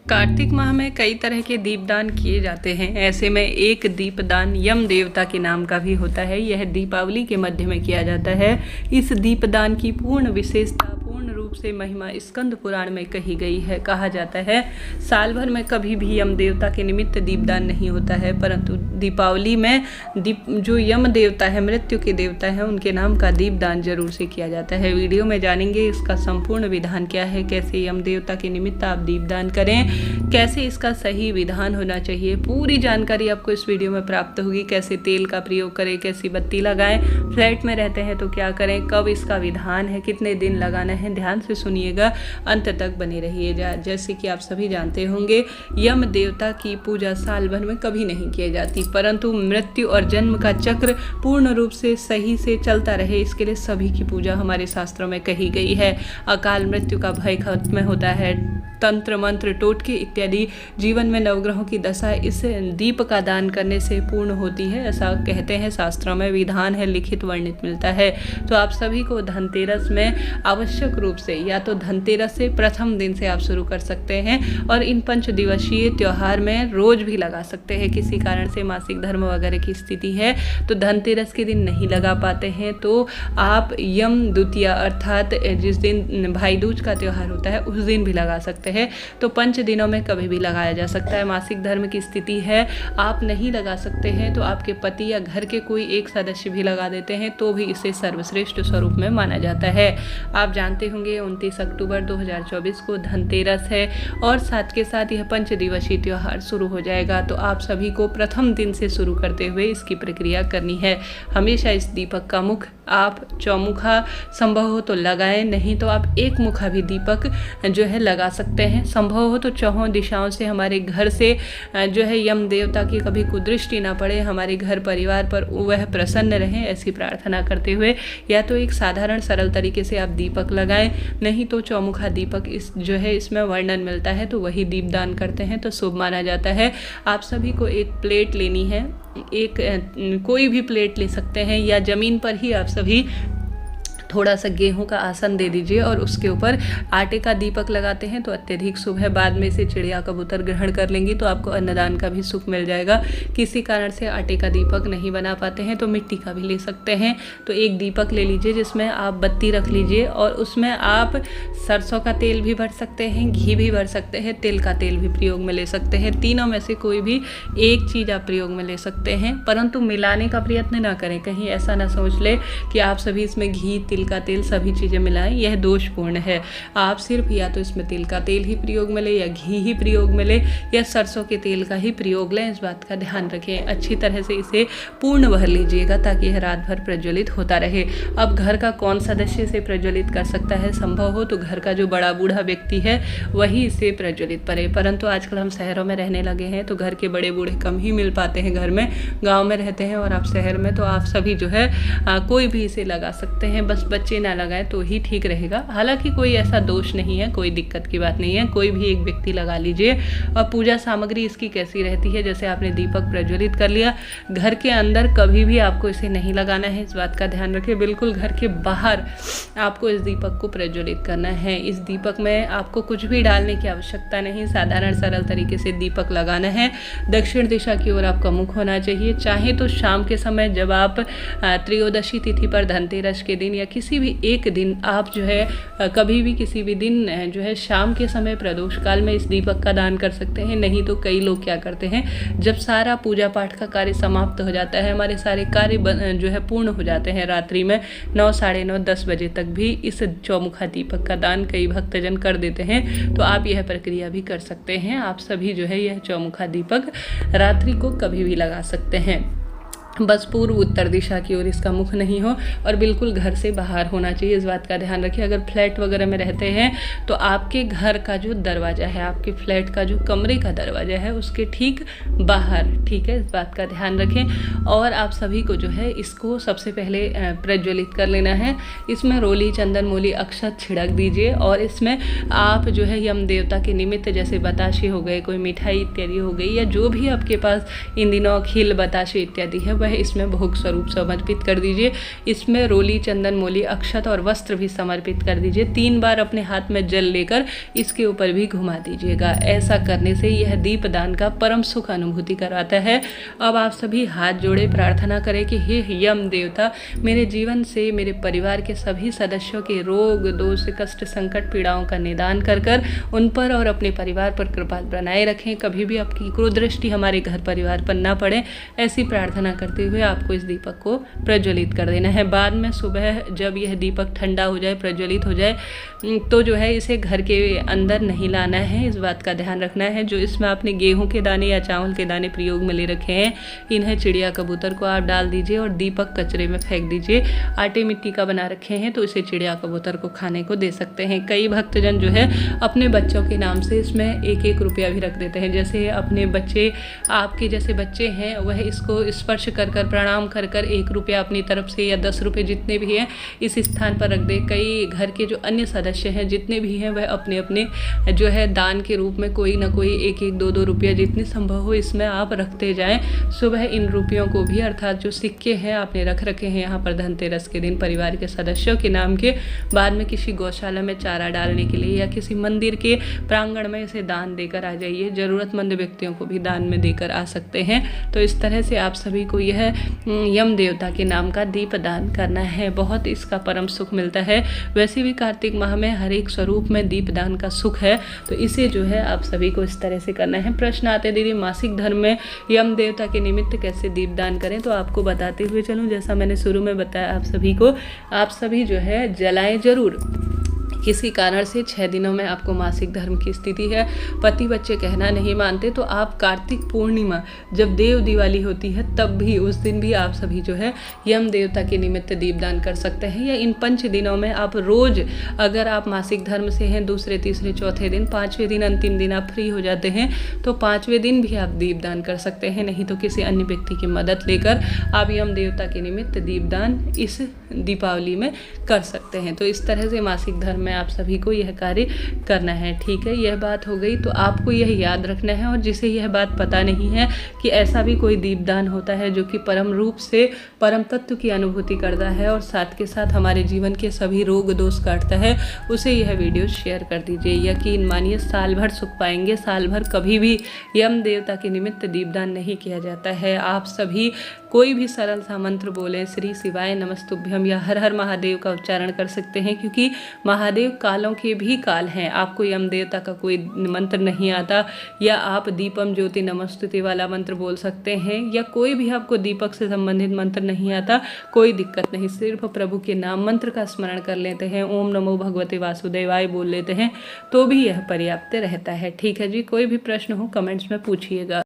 कार्तिक माह में कई तरह के दीपदान किए जाते हैं। ऐसे में एक दीपदान यम देवता के नाम का भी होता है। यह दीपावली के मध्य में किया जाता है। इस दीपदान की पूर्ण विशेषता, पूर्ण रूप से महिमा स्कंद पुराण में कही गई है। कहा जाता है साल भर में कभी भी यम देवता के निमित्त दीपदान नहीं होता है, परंतु दीपावली में जो यम देवता है, मृत्यु के देवता है, उनके नाम का दीपदान जरूर से किया जाता है। वीडियो में जानेंगे इसका संपूर्ण विधान क्या है, कैसे यम देवता के निमित्त आप दीपदान करें, कैसे इसका सही विधान होना चाहिए। पूरी जानकारी आपको इस वीडियो में प्राप्त होगी। कैसे तेल का प्रयोग करें, कैसी बत्ती लगाएं, फ्लैट में रहते हैं तो क्या करें, कब इसका विधान है, कितने दिन लगाना है, ध्यान से सुनिएगा, अंत तक बने रहिएगा। जैसे कि आप सभी जानते होंगे, यम देवता की पूजा साल भर में कभी नहीं की जाती, परंतु मृत्यु और जन्म का चक्र पूर्ण रूप से सही से चलता रहे, इसके लिए सभी की पूजा हमारे शास्त्रों में कही गई है। अकाल मृत्यु का भय खत्म होता है। तंत्र मंत्र टोटके इत्यादि जीवन में नवग्रहों की दशा इस दीप का दान करने से पूर्ण होती है, ऐसा कहते हैं शास्त्रों में, विधान है, लिखित वर्णित मिलता है। तो आप सभी को धनतेरस में आवश्यक रूप से, या तो धनतेरस से प्रथम दिन से आप शुरू कर सकते हैं, और इन 5 दिवसीय त्यौहार में रोज भी लगा सकते हैं। किसी कारण से मासिक धर्म वगैरह की स्थिति है तो धनतेरस के दिन नहीं लगा पाते हैं, तो आप यम द्वितीया अर्थात जिस दिन भाई दूज का त्यौहार होता है उस दिन भी लगा सकते हैं। तो 5 दिनों में कभी भी लगाया जा सकता है। मासिक धर्म की स्थिति है, आप नहीं लगा सकते हैं, तो आपके पति या घर के कोई एक सदस्य भी लगा देते हैं तो भी इसे सर्वश्रेष्ठ स्वरूप में माना जाता है। आप जानते होंगे 29 अक्टूबर 2024 को धनतेरस है, और साथ के साथ यह 5 दिवसीय त्यौहार शुरू हो जाएगा। तो आप सभी को प्रथम दिन से शुरू करते हुए इसकी प्रक्रिया करनी है। हमेशा इस दीपक का मुख आप चौमुखा संभव हो तो लगाएं, नहीं तो आप एक मुखा भी दीपक जो है लगा सकते हैं। संभव हो तो चौहों दिशाओं से हमारे घर से जो है यम देवता की कभी कुदृष्टि ना पड़े, हमारे घर परिवार पर वह प्रसन्न रहें, ऐसी प्रार्थना करते हुए या तो एक साधारण सरल तरीके से आप दीपक लगाएं, नहीं तो चौमुखा दीपक इस जो है इसमें वर्णन मिलता है तो वही दीपदान करते हैं तो शुभ माना जाता है। आप सभी को एक प्लेट लेनी है, एक कोई भी प्लेट ले सकते हैं, या ज़मीन पर ही आप सभी थोड़ा सा गेहूं का आसन दे दीजिए और उसके ऊपर आटे का दीपक लगाते हैं तो अत्यधिक शुभ है। बाद में इसे चिड़िया कबूतर ग्रहण कर लेंगी तो आपको अन्नदान का भी सुख मिल जाएगा। किसी कारण से आटे का दीपक नहीं बना पाते हैं तो मिट्टी का भी ले सकते हैं। तो एक दीपक ले लीजिए जिसमें आप बत्ती रख लीजिए, और उसमें आप सरसों का तेल भी भर सकते हैं, घी भी भर सकते हैं, तिल का तेल भी प्रयोग में ले सकते हैं। तीनों में से कोई भी एक चीज़ आप प्रयोग में ले सकते हैं, परंतु मिलाने का प्रयत्न ना करें। कहीं ऐसा ना सोच ले कि आप सभी इसमें घी, तिल का तेल सभी चीज़ें मिलाएं, यह दोषपूर्ण है। आप सिर्फ या तो इसमें तिल का तेल ही प्रयोग में ले, या घी ही प्रयोग में ले, या सरसों के तेल का ही प्रयोग लें। इस बात का ध्यान रखें। अच्छी तरह से इसे पूर्ण भर लीजिएगा ताकि यह रात भर प्रज्वलित होता रहे। अब घर का कौन सदस्य इसे प्रज्वलित कर सकता है, संभव हो तो घर का जो बड़ा बूढ़ा व्यक्ति है वही इसे प्रज्वलित करे, परंतु आजकल हम शहरों में रहने लगे हैं तो घर के बड़े बूढ़े कम ही मिल पाते हैं। घर में गाँव में रहते हैं और आप शहर में, तो आप सभी जो है कोई भी इसे लगा सकते हैं, बस बच्चे ना लगाएं तो ही ठीक रहेगा। हालांकि कोई ऐसा दोष नहीं है, कोई दिक्कत की बात नहीं है, कोई भी एक व्यक्ति लगा लीजिए। और पूजा सामग्री इसकी कैसी रहती है, जैसे आपने दीपक प्रज्वलित कर लिया, घर के अंदर कभी भी आपको इसे नहीं लगाना है, इस बात का ध्यान रखें। बिल्कुल घर के बाहर आपको इस दीपक को प्रज्वलित करना है। इस दीपक में आपको कुछ भी डालने की आवश्यकता नहीं, साधारण सरल तरीके से दीपक लगाना है। दक्षिण दिशा की ओर आपका मुख होना चाहिए। चाहे तो शाम के समय जब आप त्रयोदशी तिथि पर, धनतेरस के दिन या किसी भी एक दिन आप जो है कभी भी किसी भी दिन जो है शाम के समय प्रदोष काल में इस दीपक का दान कर सकते हैं। नहीं तो कई लोग क्या करते हैं, जब सारा पूजा पाठ का कार्य समाप्त हो जाता है, हमारे सारे कार्य जो है पूर्ण हो जाते हैं, रात्रि में 9, साढ़े 9, 10 बजे तक भी इस चौमुखा दीपक का दान कई भक्तजन कर देते हैं। तो आप यह प्रक्रिया भी कर सकते हैं। आप सभी जो है यह चौमुखा दीपक रात्रि को कभी भी लगा सकते हैं। बस पूर्व उत्तर दिशा की ओर इसका मुख नहीं हो, और बिल्कुल घर से बाहर होना चाहिए, इस बात का ध्यान रखिए। अगर फ्लैट वगैरह में रहते हैं तो आपके घर का जो दरवाज़ा है, आपके फ्लैट का जो कमरे का दरवाज़ा है, उसके ठीक बाहर, ठीक है, इस बात का ध्यान रखें। और आप सभी को जो है इसको सबसे पहले प्रज्वलित कर लेना है। इसमें रोली, चंदन, मूली, अक्षत छिड़क दीजिए, और इसमें आप जो है यम देवता के निमित्त, जैसे बताशे हो गए, कोई मिठाई इत्यादि हो गई, या जो भी आपके पास इन दिनों खील बताशे इत्यादि है वह इसमें भोग स्वरूप समर्पित कर दीजिए। इसमें रोली, चंदन, मोली, अक्षत और वस्त्र भी समर्पित कर दीजिए। 3 बार अपने हाथ में जल लेकर इसके ऊपर भी घुमा दीजिएगा। ऐसा करने से यह दीपदान का परम सुख अनुभूति कराता है। अब आप सभी हाथ जोड़े प्रार्थना करें कि हे यम देवता, मेरे जीवन से मेरे परिवार के सभी सदस्यों के रोग, दोष, कष्ट, संकट, पीड़ाओं का निदान कर उन पर और अपने परिवार पर कृपा बनाए रखें। कभी भी आपकी क्रोध दृष्टि हमारे घर परिवार पर ना पड़े, ऐसी प्रार्थना करते हुए आपको इस दीपक को प्रज्वलित कर देना है। बाद में सुबह जब यह दीपक ठंडा हो जाए, प्रज्वलित हो जाए, तो जो है इसे घर के अंदर नहीं लाना है। इस बात का ध्यान रखना है। जो इसमें आपने गेहूं के दाने या चावल के दाने प्रयोग में ले रखे हैं, इन्हें चिड़िया कबूतर को आप डाल दीजिए और दीपक कचरे में फेंक दीजिए। आटे मिट्टी का बना रखे हैं तो इसे चिड़िया कबूतर को खाने को दे सकते हैं। कई भक्तजन जो है अपने बच्चों के नाम से इसमें 1-1 रुपया भी रख देते हैं। जैसे अपने बच्चे, आपके जैसे बच्चे हैं, वह इसको स्पर्श कर प्रणाम कर 1 रुपया अपनी तरफ से या 10 रुपये जितने भी हैं इस स्थान पर रख दे। कई घर के जो अन्य सदस्य हैं जितने भी हैं, वह अपने अपने जो है दान के रूप में कोई ना कोई 1-1, 2-2 रुपया जितनी संभव हो इसमें आप रखते जाएं। सुबह इन रुपयों को भी, अर्थात जो सिक्के हैं आपने रख रखे हैं यहाँ पर धनतेरस के दिन परिवार के सदस्यों के नाम के, बाद में किसी गौशाला में चारा डालने के लिए या किसी मंदिर के प्रांगण में इसे दान देकर आ जाइए। ज़रूरतमंद व्यक्तियों को भी दान में देकर आ सकते हैं। तो इस तरह से आप सभी को यह यम देवता के नाम का दीप दान करना है। बहुत इसका परम सुख मिलता है। वैसे भी कार्तिक माह में हर एक स्वरूप में दीप दान का सुख है, तो इसे जो है आप सभी को इस तरह से करना है। प्रश्न आते दीदी मासिक धर्म में यम देवता के निमित्त कैसे दीपदान करें, तो आपको बताते हुए चलूँ। जैसा मैंने शुरू में बताया आप सभी को, आप सभी जो है जलाएं जरूर। किसी कारण से 6 दिनों में आपको मासिक धर्म की स्थिति है, पति बच्चे कहना नहीं मानते, तो आप कार्तिक पूर्णिमा जब देव दिवाली होती है तब भी, उस दिन भी आप सभी जो है यम देवता के निमित्त दीपदान कर सकते हैं। या इन 5 दिनों में आप रोज, अगर आप मासिक धर्म से हैं, दूसरे, तीसरे, चौथे दिन, 5वें दिन, अंतिम दिन आप फ्री हो जाते हैं तो 5वें दिन भी आप दीपदान कर सकते हैं। नहीं तो किसी अन्य व्यक्ति की मदद लेकर आप यम देवता के निमित्त दीपदान इस दीपावली में कर सकते हैं। तो इस तरह से मासिक धर्म में आप सभी को यह कार्य करना है। ठीक है, यह बात हो गई। तो आपको यह याद रखना है, और जिसे यह बात पता नहीं है कि ऐसा भी कोई दीपदान होता है जो कि परम रूप से परम तत्व की अनुभूति करता है और साथ के साथ हमारे जीवन के सभी रोग दोष काटता है, उसे यह वीडियो शेयर कर दीजिए। यकीन मानिए साल भर सुख पाएंगे। साल भर कभी भी यम देवता के निमित्त दीपदान नहीं किया जाता है। आप सभी कोई भी सरल सा मंत्र बोलें, श्री शिवाय नमस्तुभ्यम या हर हर महादेव का उच्चारण कर सकते हैं, क्योंकि महादेव कालों के भी काल हैं। आपको यम देवता का कोई मंत्र नहीं आता, या आप दीपम ज्योति नमस्तुते वाला मंत्र बोल सकते हैं, या कोई भी आपको दीपक से संबंधित मंत्र नहीं आता, कोई दिक्कत नहीं। सिर्फ प्रभु के नाम मंत्र का स्मरण कर लेते हैं, ओम नमो भगवते वासुदेवाय बोल लेते हैं, तो भी यह पर्याप्त रहता है। ठीक है जी, कोई भी प्रश्न हो कमेंट्स में पूछिएगा।